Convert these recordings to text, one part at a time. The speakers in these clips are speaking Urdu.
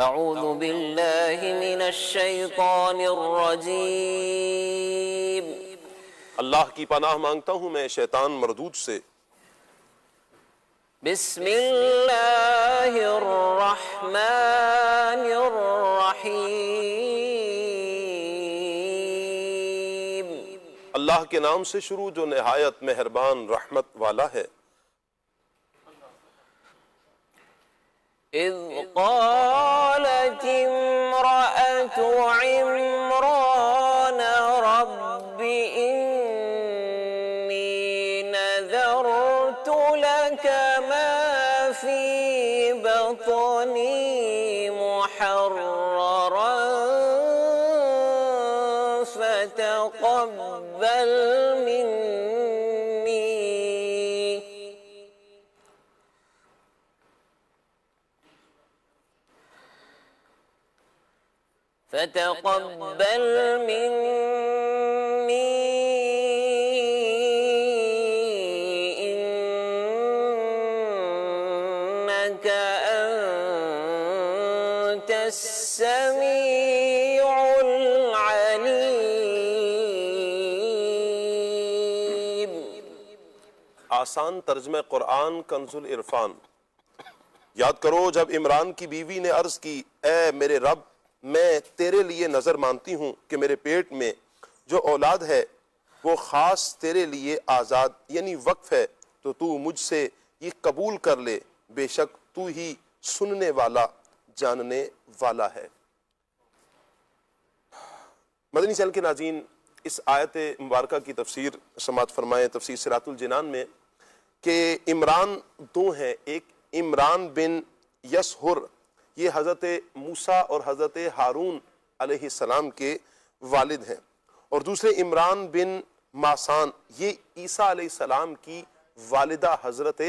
اعوذ باللہ من الشیطان الرجیم۔ اللہ کی پناہ مانگتا ہوں میں شیطان مردود سے۔ بسم اللہ الرحمن الرحیم۔ اللہ کے نام سے شروع جو نہایت مہربان رحمت والا ہے۔ اذ قالت امرأة عمران رب انی نذرت لك ما في بطني محررا فتقبل مني إنك أنت السميع العليم۔ آسان ترجمہ قرآن کنز العرفان۔ یاد کرو جب عمران کی بیوی نے عرض کی، اے میرے رب، میں تیرے لیے نظر مانتی ہوں کہ میرے پیٹ میں جو اولاد ہے وہ خاص تیرے لیے آزاد یعنی وقف ہے، تو تو مجھ سے یہ قبول کر لے، بے شک تو ہی سننے والا جاننے والا ہے۔ مدنی چینل کے ناظرین، اس آیت مبارکہ کی تفسیر سماعت فرمائیں تفسیر صراط الجنان میں کہ عمران دو ہیں، ایک عمران بن یسہر، یہ حضرت موسیٰ اور حضرت ہارون علیہ السلام کے والد ہیں، اور دوسرے عمران بن ماسان، یہ عیسیٰ علیہ السلام کی والدہ حضرت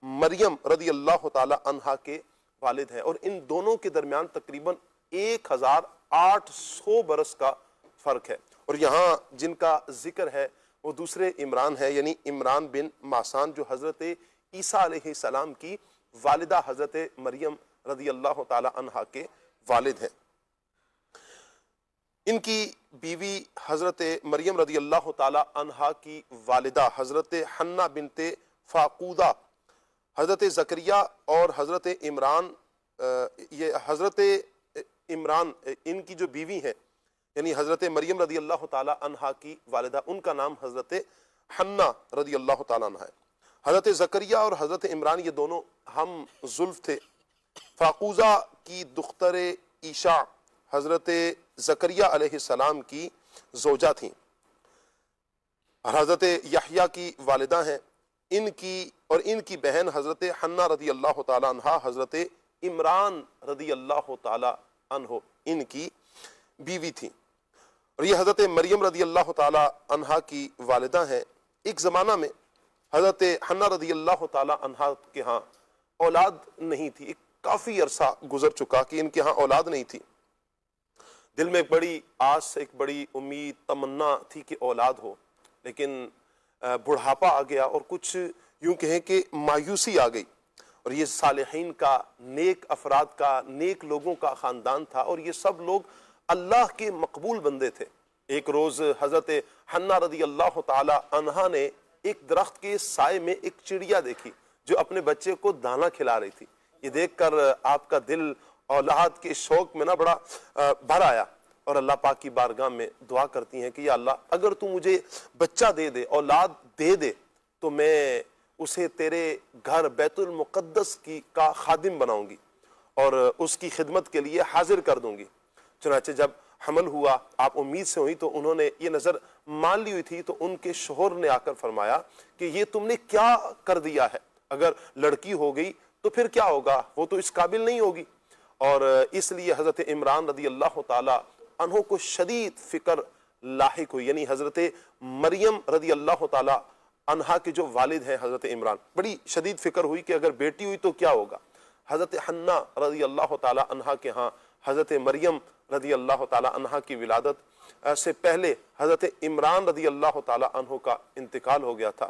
مریم رضی اللہ تعالی عنہا کے والد ہیں، اور ان دونوں کے درمیان تقریباً 1800 برس کا فرق ہے، اور یہاں جن کا ذکر ہے وہ دوسرے عمران ہے، یعنی عمران بن ماسان جو حضرت عیسیٰ علیہ السلام کی والدہ حضرت مریم رضی اللہ تعالی عنہا کے والد ہیں۔ ان کی بیوی حضرت مریم رضی اللہ تعالی عنہا کی والدہ حضرت حنہ بنت فاقودہ، حضرت زکریا اور حضرت عمران، یہ حضرت عمران ان کی جو بیوی ہیں یعنی حضرت مریم رضی اللہ تعالی عنہا کی والدہ، ان کا نام حضرت حنہ رضی اللہ تعالی عنہا ہے۔ حضرت زکریا اور حضرت عمران یہ دونوں ہم زلف تھے۔ فاقوزہ کی دختر عیشا حضرت زکریا علیہ السلام کی زوجہ تھیں، حضرت یحییٰ کی والدہ ہیں، ان کی بہن حضرت حنہ رضی اللہ تعالی عنہا حضرت عمران رضی اللہ تعالی عنہ ان کی بیوی تھیں، اور یہ حضرت مریم رضی اللہ تعالی عنہا کی والدہ ہیں۔ ایک زمانہ میں حضرت حنہ رضی اللہ تعالی عنہا کے ہاں اولاد نہیں تھی، ایک کافی عرصہ گزر چکا کہ ان کے ہاں اولاد نہیں تھی۔ دل میں ایک بڑی آس، ایک بڑی امید، تمنا تھی کہ اولاد ہو، لیکن بڑھاپا آ گیا اور کچھ یوں کہیں کہ مایوسی آ گئی، اور یہ صالحین کا، نیک افراد کا، نیک لوگوں کا خاندان تھا، اور یہ سب لوگ اللہ کے مقبول بندے تھے۔ ایک روز حضرت حنہ رضی اللہ تعالی عنہا نے ایک درخت کے سائے میں ایک چڑیا دیکھی جو اپنے بچے کو دانہ کھلا رہی تھی۔ یہ دیکھ کر آپ کا دل اولاد کے شوق میں بڑا بھر آیا، اور اللہ پاک کی بارگاہ میں دعا کرتی ہیں کہ یا اللہ اگر تو مجھے بچہ دے دے، اولاد دے دے، تو میں اسے تیرے گھر بیت المقدس کا خادم بناؤں گی اور اس کی خدمت کے لیے حاضر کر دوں گی۔ چنانچہ جب حمل ہوا، آپ امید سے ہوئی تو انہوں نے یہ نظر مان لی ہوئی تھی، تو ان کے شوہر نے آ کر فرمایا کہ یہ تم نے کیا کر دیا ہے، اگر لڑکی ہو گئی تو پھر کیا ہوگا، وہ تو اس قابل نہیں ہوگی۔ اور اس لیے حضرت عمران رضی اللہ تعالی عنہ کو شدید فکر لاحق ہوئی، یعنی حضرت مریم رضی اللہ تعالی عنہا کے جو والد ہیں حضرت عمران، بڑی شدید فکر ہوئی کہ اگر بیٹی ہوئی تو کیا ہوگا۔ حضرت حنہ رضی اللہ تعالی عنہا کے ہاں حضرت مریم رضی اللہ تعالی عنہا کی ولادت سے پہلے حضرت عمران رضی اللہ تعالی عنہ کا انتقال ہو گیا تھا۔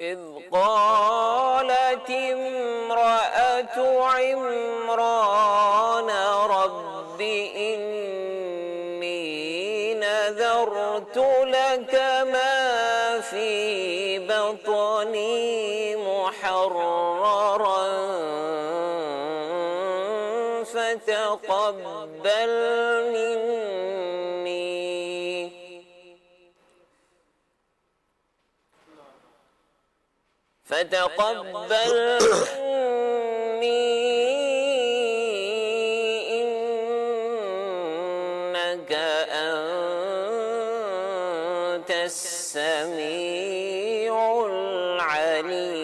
إذ قالت امرأة عمران رب إني نذرت لك ما في بطني محررا فتقبل مني إنك أنت السميع العليم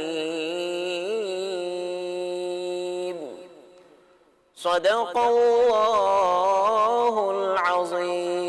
صدق الله العظيم.